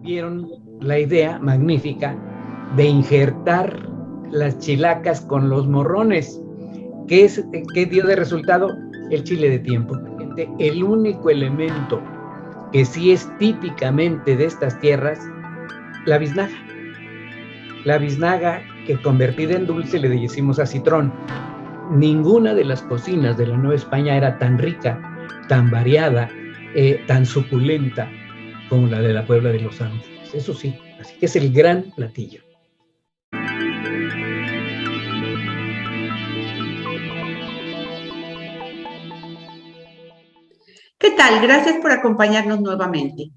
tuvieron la idea magnífica de injertar las chilacas con los morrones. ¿Qué dio de resultado? El chile de tiempo. El único elemento que sí es típicamente de estas tierras, la biznaga. La biznaga que convertida en dulce le decimos acitrón. Ninguna de las cocinas de la Nueva España era tan rica, tan variada, tan suculenta como la de la Puebla de los Ángeles. Eso sí, así que es el gran platillo. ¿Qué tal? Gracias por acompañarnos nuevamente.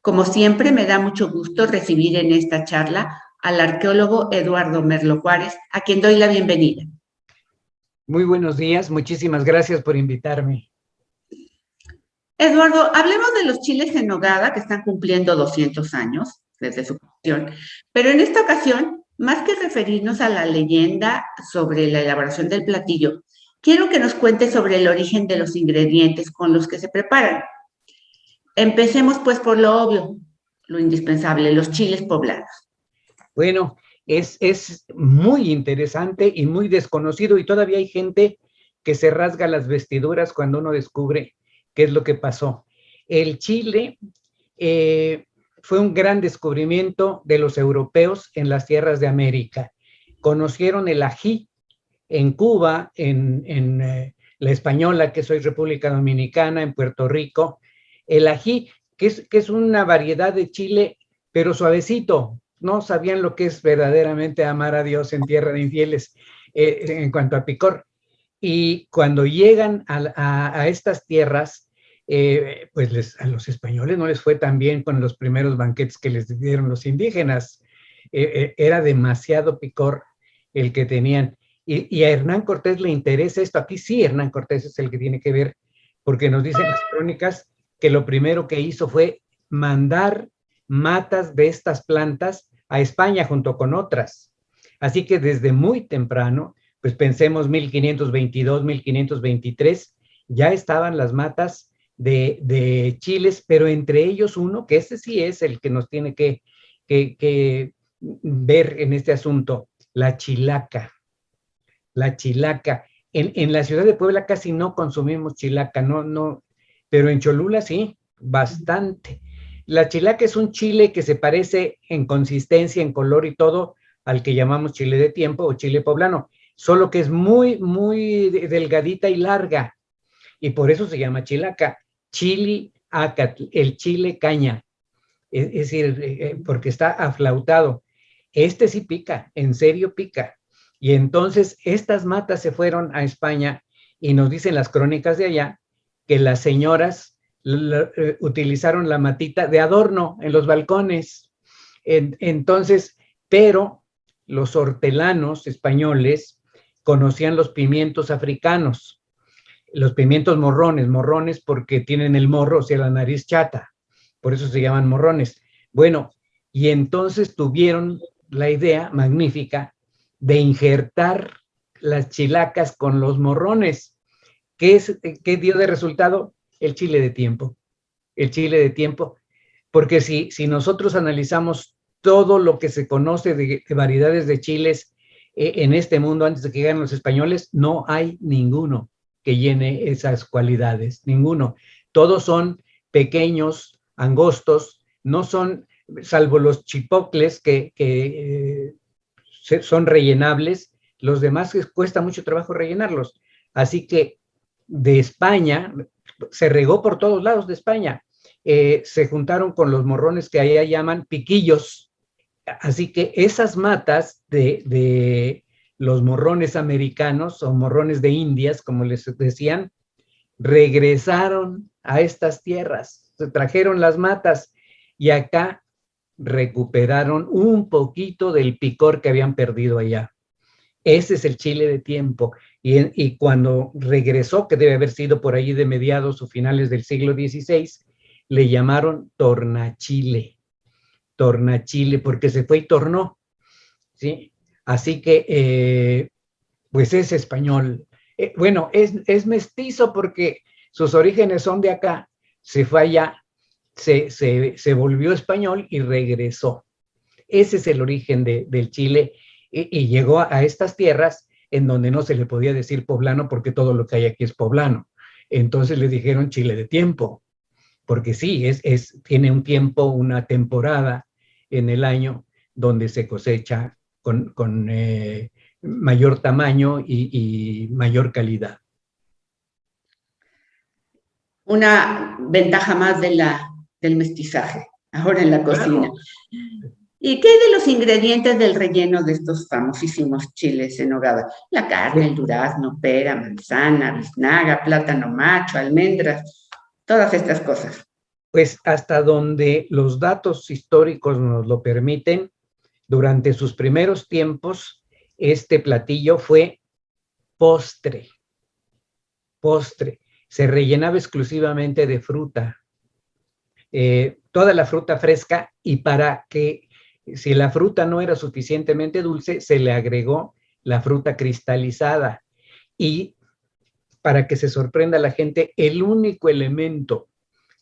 Como siempre, me da mucho gusto recibir en esta charla al arqueólogo Eduardo Merlo Juárez, a quien doy la bienvenida. Muy buenos días, muchísimas gracias por invitarme. Eduardo, hablemos de los chiles en nogada que están cumpliendo 200 años desde su creación, pero en esta ocasión, más que referirnos a la leyenda sobre la elaboración del platillo, quiero que nos cuentes sobre el origen de los ingredientes con los que se preparan. Empecemos pues por lo obvio, lo indispensable, los chiles poblanos. Bueno, es muy interesante y muy desconocido y todavía hay gente que se rasga las vestiduras cuando uno descubre qué es lo que pasó. El chile fue un gran descubrimiento de los europeos en las tierras de América. Conocieron el ají en Cuba, en la Española, que es hoy República Dominicana, en Puerto Rico. El ají, que es una variedad de chile, pero suavecito. No sabían lo que es verdaderamente amar a Dios en tierra de infieles en cuanto a picor. Y cuando llegan a estas tierras, pues a los españoles no les fue tan bien con los primeros banquetes que les dieron los indígenas. Era demasiado picor el que tenían. Y a Hernán Cortés le interesa esto. Aquí sí, Hernán Cortés es el que tiene que ver, porque nos dicen las crónicas que lo primero que hizo fue mandar matas de estas plantas a España junto con otras. Así que desde muy temprano, pues pensemos 1522, 1523, ya estaban las matas de chiles, pero entre ellos uno, que ese sí es el que nos tiene que ver en este asunto, la chilaca. La chilaca. En la ciudad de Puebla casi no consumimos chilaca, no, pero en Cholula sí, bastante. La chilaca es un chile que se parece en consistencia, en color y todo al que llamamos chile de tiempo o chile poblano, solo que es muy, muy delgadita y larga, y por eso se llama chilaca. Chili acatl, el chile caña, es decir, porque está aflautado. Este sí pica, en serio pica. Y entonces estas matas se fueron a España y nos dicen las crónicas de allá que las señoras utilizaron la matita de adorno en los balcones. Entonces, pero los hortelanos españoles conocían los pimientos africanos, los pimientos morrones porque tienen el morro, o sea, la nariz chata, por eso se llaman morrones. Bueno, y entonces tuvieron la idea magnífica de injertar las chilacas con los morrones. ¿Qué dio de resultado? El chile de tiempo. El chile de tiempo. Porque si nosotros analizamos todo lo que se conoce de variedades de chiles en este mundo antes de que lleguen los españoles, no hay ninguno que llene esas cualidades, ninguno. Todos son pequeños, angostos, no son, salvo los chipocles que son rellenables, los demás cuesta mucho trabajo rellenarlos. Así que de España, se regó por todos lados de España, se juntaron con los morrones que allá llaman piquillos. Así que esas matas de los morrones americanos o morrones de Indias, como les decían, regresaron a estas tierras, se trajeron las matas y acá recuperaron un poquito del picor que habían perdido allá. Ese es el chile de tiempo. Y cuando regresó, que debe haber sido por ahí de mediados o finales del siglo XVI, le llamaron tornachile, porque se fue y tornó, ¿sí? Así que, pues es español. Bueno, es mestizo porque sus orígenes son de acá, se fue allá se volvió español y regresó. Ese es el origen del chile y llegó a estas tierras en donde no se le podía decir poblano porque todo lo que hay aquí es poblano. Entonces le dijeron chile de tiempo, porque sí, tiene un tiempo, una temporada en el año donde se cosecha con mayor tamaño y mayor calidad. Una ventaja más del mestizaje, ahora en la cocina. Claro. ¿Y qué hay de los ingredientes del relleno de estos famosísimos chiles en nogada? La carne, el durazno, pera, manzana, biznaga, plátano macho, almendras, todas estas cosas. Pues hasta donde los datos históricos nos lo permiten, durante sus primeros tiempos, este platillo fue postre. Postre. Se rellenaba exclusivamente de fruta. Toda la fruta fresca, y para que, si la fruta no era suficientemente dulce, se le agregó la fruta cristalizada. Y para que se sorprenda la gente, el único elemento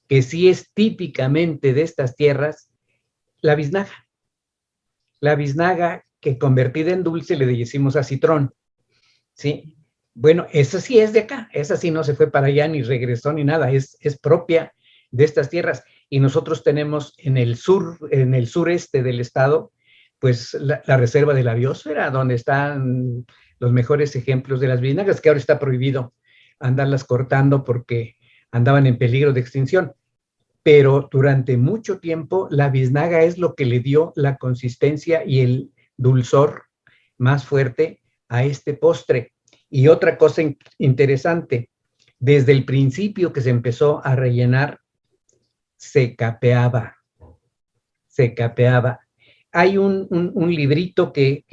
que sí es típicamente de estas tierras, la biznaga. La biznaga que convertida en dulce le decimos acitrón, ¿sí? Bueno, esa sí es de acá, esa sí no se fue para allá ni regresó ni nada, es propia de estas tierras. Y nosotros tenemos en el sureste del estado, pues la reserva de la biosfera, donde están los mejores ejemplos de las biznagas, que ahora está prohibido andarlas cortando porque andaban en peligro de extinción. Pero durante mucho tiempo la biznaga es lo que le dio la consistencia y el dulzor más fuerte a este postre. Y otra cosa interesante, desde el principio que se empezó a rellenar, se capeaba. Hay un librito que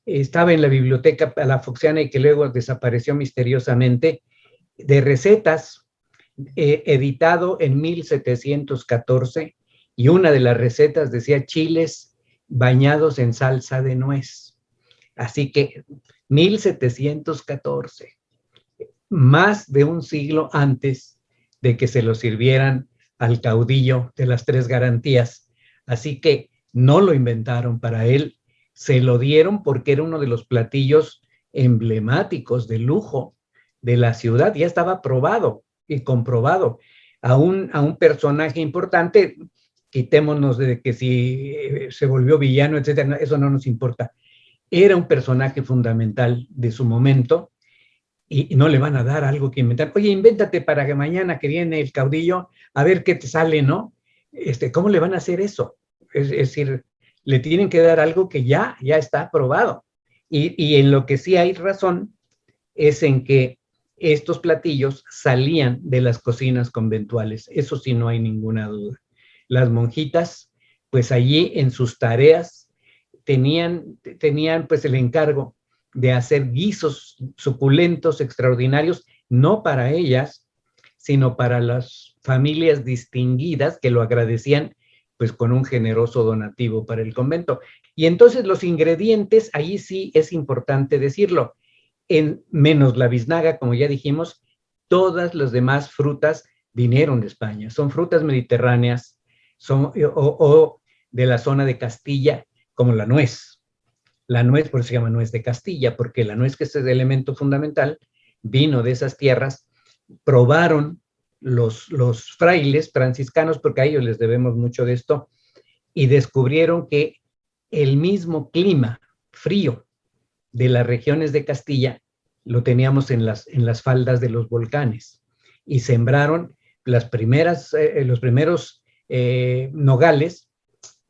estaba en la biblioteca Palafoxiana y que luego desapareció misteriosamente, de recetas, editado en 1714, y una de las recetas decía chiles bañados en salsa de nuez. Así que 1714, más de un siglo antes de que se lo sirvieran al caudillo de las tres garantías. Así que no lo inventaron para él, se lo dieron porque era uno de los platillos emblemáticos de lujo de la ciudad, ya estaba probado y comprobado. A un personaje importante, quitémonos de que si se volvió villano, etcétera, eso no nos importa. Era un personaje fundamental de su momento y no le van a dar algo que inventar. Oye, invéntate para que mañana que viene el caudillo, a ver qué te sale, ¿no? ¿Cómo le van a hacer eso? Es decir, le tienen que dar algo que ya está probado. Y en lo que sí hay razón es en que estos platillos salían de las cocinas conventuales. Eso sí, no hay ninguna duda. Las monjitas, pues allí en sus tareas tenían pues el encargo de hacer guisos suculentos, extraordinarios, no para ellas, sino para las familias distinguidas que lo agradecían pues con un generoso donativo para el convento. Y entonces los ingredientes, ahí sí es importante decirlo, en menos la biznaga, como ya dijimos, todas las demás frutas vinieron de España, son frutas mediterráneas, o de la zona de Castilla, como la nuez. La nuez, por eso se llama nuez de Castilla, porque la nuez, que es el elemento fundamental, vino de esas tierras. Probaron los frailes franciscanos, porque a ellos les debemos mucho de esto, y descubrieron que el mismo clima frío de las regiones de Castilla lo teníamos en las faldas de los volcanes, y sembraron los primeros nogales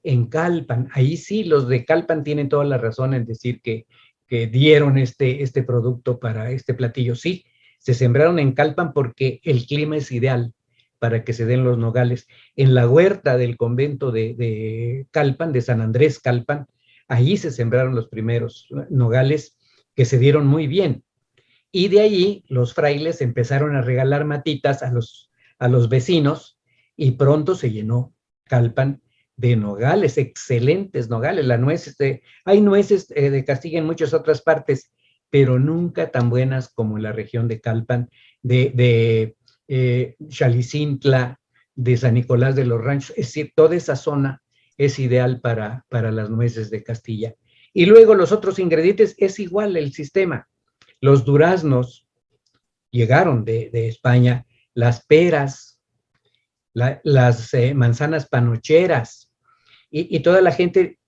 en Calpan. Ahí sí, los de Calpan tienen toda la razón en decir que dieron este producto para este platillo. Sí, se sembraron en Calpan porque el clima es ideal para que se den los nogales. En la huerta del convento de Calpan, de San Andrés Calpan, allí se sembraron los primeros nogales que se dieron muy bien. Y de allí los frailes empezaron a regalar matitas a los vecinos, y pronto se llenó Calpan de nogales, excelentes nogales. La nuez, hay nueces de Castilla en muchas otras partes, pero nunca tan buenas como en la región de Calpan, de Xalicintla, de San Nicolás de los Ranchos. Es decir, toda esa zona es ideal para las nueces de Castilla. Y luego los otros ingredientes es igual el sistema. Los duraznos llegaron de España, las peras, las manzanas panocheras, y toda la gente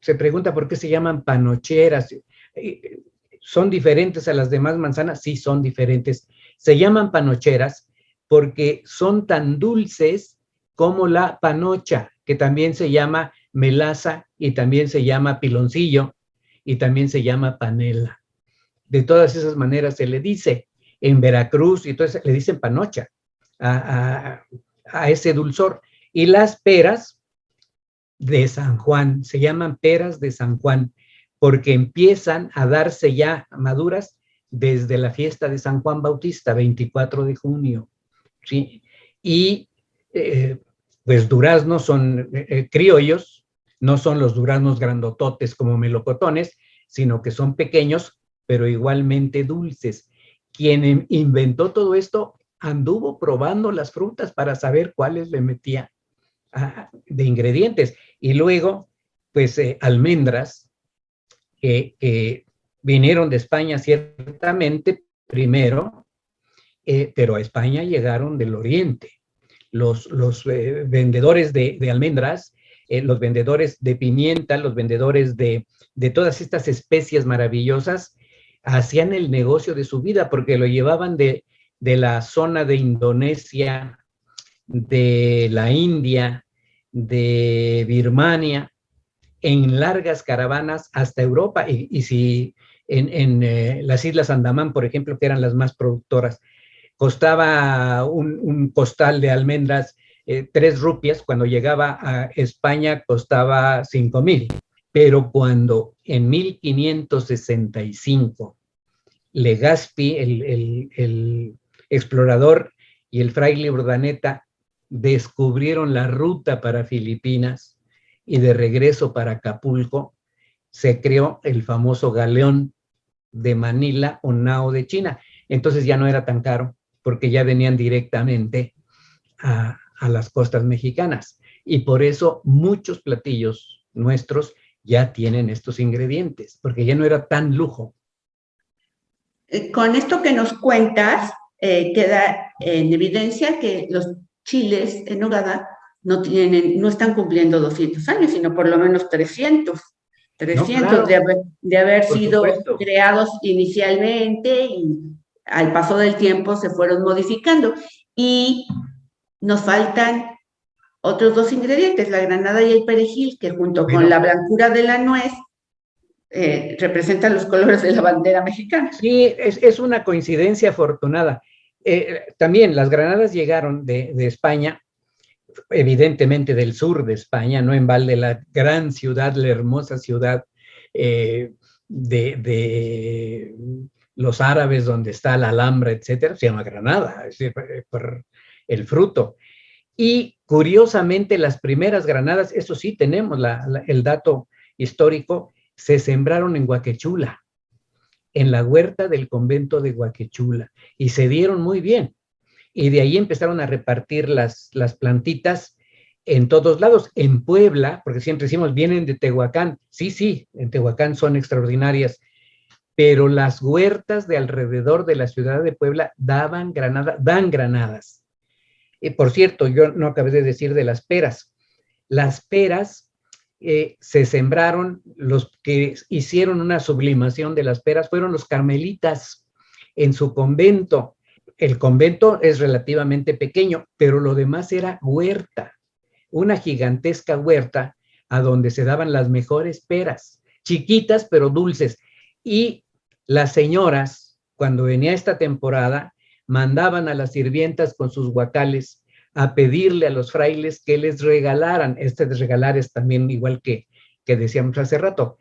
se pregunta por qué se llaman panocheras. ¿Son diferentes a las demás manzanas? Sí, son diferentes. Se llaman panocheras porque son tan dulces como la panocha, que también se llama melaza y también se llama piloncillo y también se llama panela. De todas esas maneras se le dice. En Veracruz y entonces le dicen panocha a ese dulzor. Y las peras de San Juan, se llaman peras de San Juan, porque empiezan a darse ya maduras desde la fiesta de San Juan Bautista, 24 de junio, ¿sí? Y pues duraznos son criollos, no son los duraznos grandototes como melocotones, sino que son pequeños, pero igualmente dulces. Quien inventó todo esto anduvo probando las frutas para saber cuáles le metía de ingredientes. Y luego, pues almendras, que vinieron de España ciertamente primero, pero a España llegaron del Oriente. Los vendedores de almendras, los vendedores de pimienta, los vendedores de todas estas especias maravillosas, hacían el negocio de su vida porque lo llevaban de la zona de Indonesia, de la India, de Birmania, en largas caravanas hasta Europa. Y si en las Islas Andamán, por ejemplo, que eran las más productoras, costaba un costal de almendras 3 rupias, cuando llegaba a España costaba 5,000. Pero cuando en 1565 Legazpi, el explorador, y el fraile Urdaneta descubrieron la ruta para Filipinas y de regreso para Acapulco, se creó el famoso galeón de Manila o Nao de China. Entonces ya no era tan caro porque ya venían directamente a las costas mexicanas. Y por eso muchos platillos nuestros ya tienen estos ingredientes, porque ya no era tan lujo. Con esto que nos cuentas, queda en evidencia que los chiles en nogada no están cumpliendo 200 años, sino por lo menos 300. 300 no, claro, de haber sido supuesto creados inicialmente y al paso del tiempo se fueron modificando. Y nos faltan otros 2 ingredientes, la granada y el perejil, que junto con la blancura de la nuez representan los colores de la bandera mexicana. Sí, es una coincidencia afortunada. También las granadas llegaron de España, evidentemente del sur de España, no en balde la gran ciudad, la hermosa ciudad de los árabes, donde está la Alhambra, etcétera, se llama Granada, es decir, por el fruto. Y curiosamente las primeras granadas, eso sí tenemos el dato histórico, se sembraron en Huaquechula, en la huerta del convento de Huaquechula, y se dieron muy bien. Y de ahí empezaron a repartir las plantitas en todos lados. En Puebla, porque siempre decimos, vienen de Tehuacán. Sí, en Tehuacán son extraordinarias, pero las huertas de alrededor de la ciudad de Puebla dan granadas. Por cierto, yo no acabé de decir de las peras. Las peras se sembraron, los que hicieron una sublimación de las peras fueron los carmelitas en su convento. El convento es relativamente pequeño, pero lo demás era huerta, una gigantesca huerta a donde se daban las mejores peras, chiquitas pero dulces. Y las señoras, cuando venía esta temporada, mandaban a las sirvientas con sus guacales a pedirle a los frailes que les regalaran, de regalar es también igual que decíamos hace rato,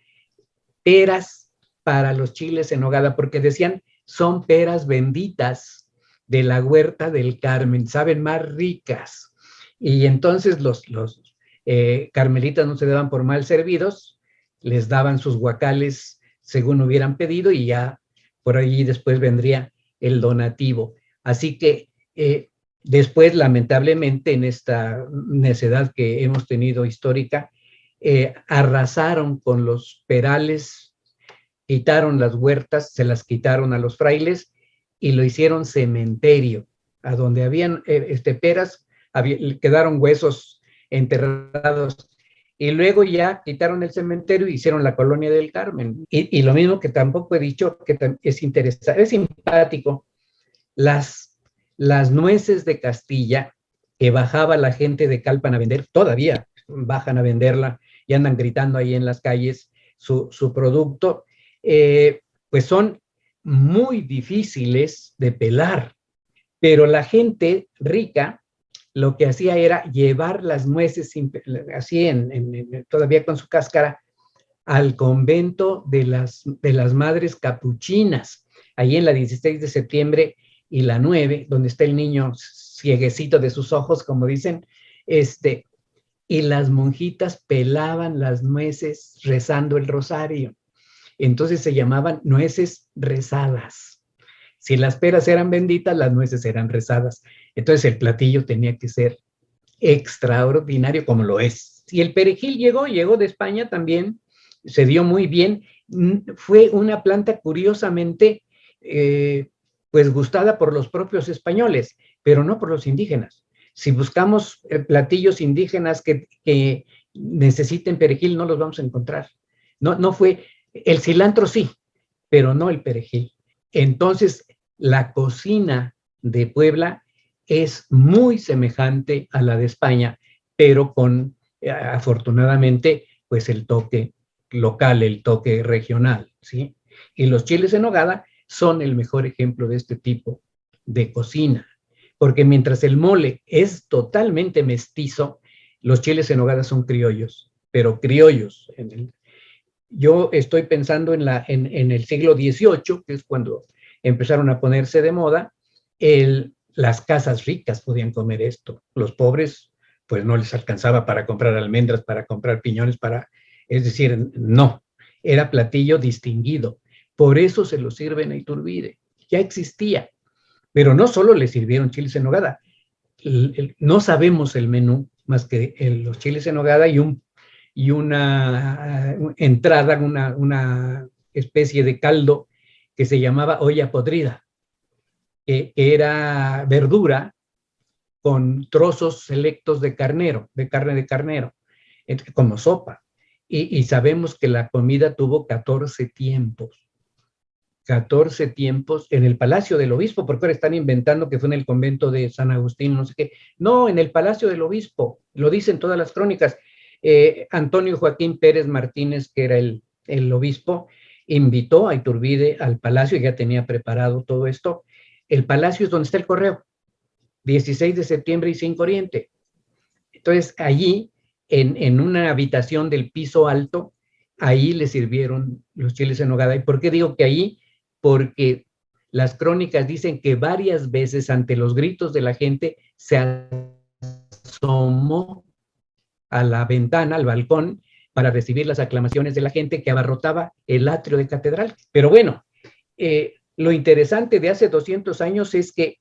peras para los chiles en nogada, porque decían, son peras benditas de la huerta del Carmen, saben más ricas. Y entonces los carmelitas no se daban por mal servidos, les daban sus guacales según hubieran pedido y ya por allí después vendría el donativo. Así que Después, lamentablemente, en esta necedad que hemos tenido histórica, arrasaron con los perales, quitaron las huertas, se las quitaron a los frailes y lo hicieron cementerio. A donde habían peras, quedaron huesos enterrados. Y luego ya quitaron el cementerio y hicieron la colonia del Carmen. Y lo mismo que tampoco he dicho, que es interesante, es simpático, las nueces de Castilla que bajaba la gente de Calpan a vender, todavía bajan a venderla y andan gritando ahí en las calles su producto, pues son muy difíciles de pelar, pero la gente rica lo que hacía era llevar las nueces así todavía con su cáscara al convento de las madres capuchinas, ahí en la 16 de septiembre y la 9, donde está el niño cieguecito de sus ojos, como dicen, y las monjitas pelaban las nueces rezando el rosario. Entonces se llamaban nueces rezadas. Si las peras eran benditas, las nueces eran rezadas. Entonces el platillo tenía que ser extraordinario, como lo es. Y el perejil llegó de España también, se dio muy bien. Fue una planta curiosamente, pues gustada por los propios españoles, pero no por los indígenas. Si buscamos platillos indígenas que necesiten perejil, no los vamos a encontrar. No fue, el cilantro sí, pero no el perejil. Entonces, la cocina de Puebla es muy semejante a la de España, pero con, afortunadamente, pues el toque local, el toque regional, ¿sí? Y los chiles en nogada son el mejor ejemplo de este tipo de cocina, porque mientras el mole es totalmente mestizo, los chiles en nogada son criollos, pero criollos. Yo estoy pensando en el siglo XVIII, que es cuando empezaron a ponerse de moda, las casas ricas podían comer esto. Los pobres, pues no les alcanzaba para comprar almendras, para comprar piñones, es decir, no, era platillo distinguido. Por eso se lo sirven a Iturbide. Ya existía, pero no solo le sirvieron chiles en nogada. No sabemos el menú más que los chiles en nogada y una entrada, una especie de caldo que se llamaba olla podrida, que era verdura con trozos selectos de carne de carnero, como sopa. Y sabemos que la comida tuvo 14 tiempos. 14 tiempos en el Palacio del Obispo, porque ahora están inventando que fue en el convento de San Agustín, no sé qué. No, en el Palacio del Obispo, lo dicen todas las crónicas. Antonio Joaquín Pérez Martínez, que era el obispo, invitó a Iturbide al palacio, ya tenía preparado todo esto. El palacio es donde está el correo, 16 de septiembre y 5 Oriente. Entonces, allí, en una habitación del piso alto, ahí le sirvieron los chiles en nogada. ¿Y por qué digo que ahí? Porque las crónicas dicen que varias veces, ante los gritos de la gente, se asomó a la ventana, al balcón, para recibir las aclamaciones de la gente que abarrotaba el atrio de catedral. Pero bueno, lo interesante de hace 200 años es que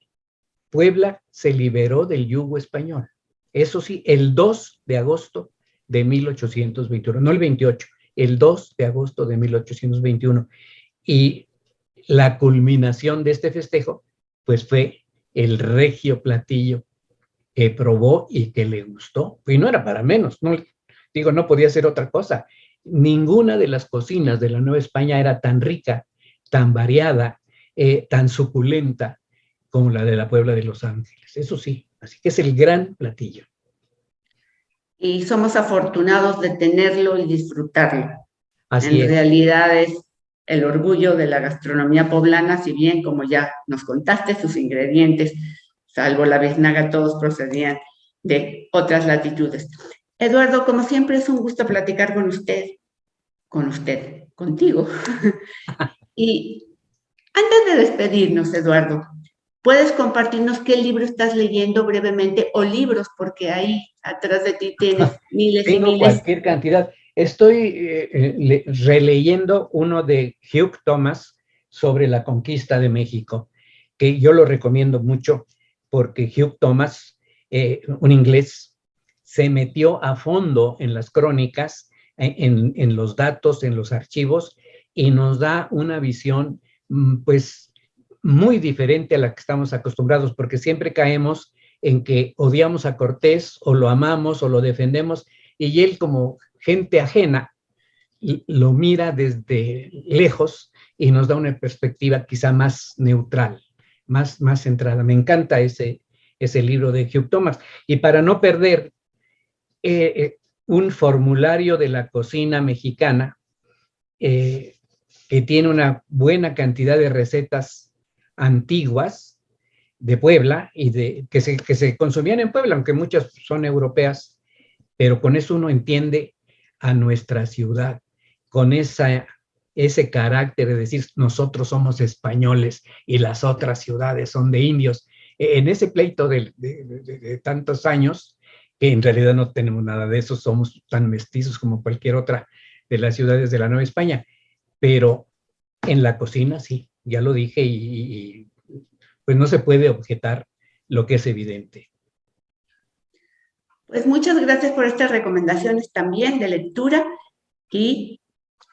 Puebla se liberó del yugo español. Eso sí, el 2 de agosto de 1821, no el 28, el 2 de agosto de 1821. Y la culminación de este festejo, pues fue el regio platillo que probó y que le gustó. Y no era para menos, no podía ser otra cosa. Ninguna de las cocinas de la Nueva España era tan rica, tan variada, tan suculenta como la de la Puebla de Los Ángeles. Eso sí, así que es el gran platillo. Y somos afortunados de tenerlo y disfrutarlo. Así en es. realidad es el orgullo de la gastronomía poblana, si bien, como ya nos contaste, sus ingredientes, salvo la biznaga, todos procedían de otras latitudes. Eduardo, como siempre, es un gusto platicar contigo. Y antes de despedirnos, Eduardo, ¿puedes compartirnos qué libro estás leyendo brevemente o libros? Porque ahí atrás de ti tienes miles y Tengo miles. cualquier cantidad. Estoy releyendo uno de Hugh Thomas sobre la conquista de México, que yo lo recomiendo mucho porque Hugh Thomas, un inglés, se metió a fondo en las crónicas, en los datos, en los archivos, y nos da una visión, pues, muy diferente a la que estamos acostumbrados, porque siempre caemos en que odiamos a Cortés, o lo amamos, o lo defendemos, y él, como gente ajena, lo mira desde lejos y nos da una perspectiva quizá más neutral, más centrada. Me encanta ese libro de Hugh Thomas. Y para no perder un formulario de la cocina mexicana, que tiene una buena cantidad de recetas antiguas de Puebla y que se consumían en Puebla, aunque muchas son europeas, pero con eso uno entiende a nuestra ciudad, con ese carácter de decir nosotros somos españoles y las otras ciudades son de indios. En ese pleito de tantos años, que en realidad no tenemos nada de eso, somos tan mestizos como cualquier otra de las ciudades de la Nueva España, pero en la cocina sí, ya lo dije, y pues no se puede objetar lo que es evidente. Pues muchas gracias por estas recomendaciones también de lectura y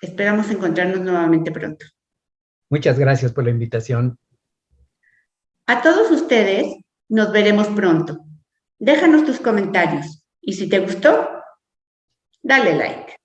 esperamos encontrarnos nuevamente pronto. Muchas gracias por la invitación. A todos ustedes, nos veremos pronto. Déjanos tus comentarios y si te gustó, dale like.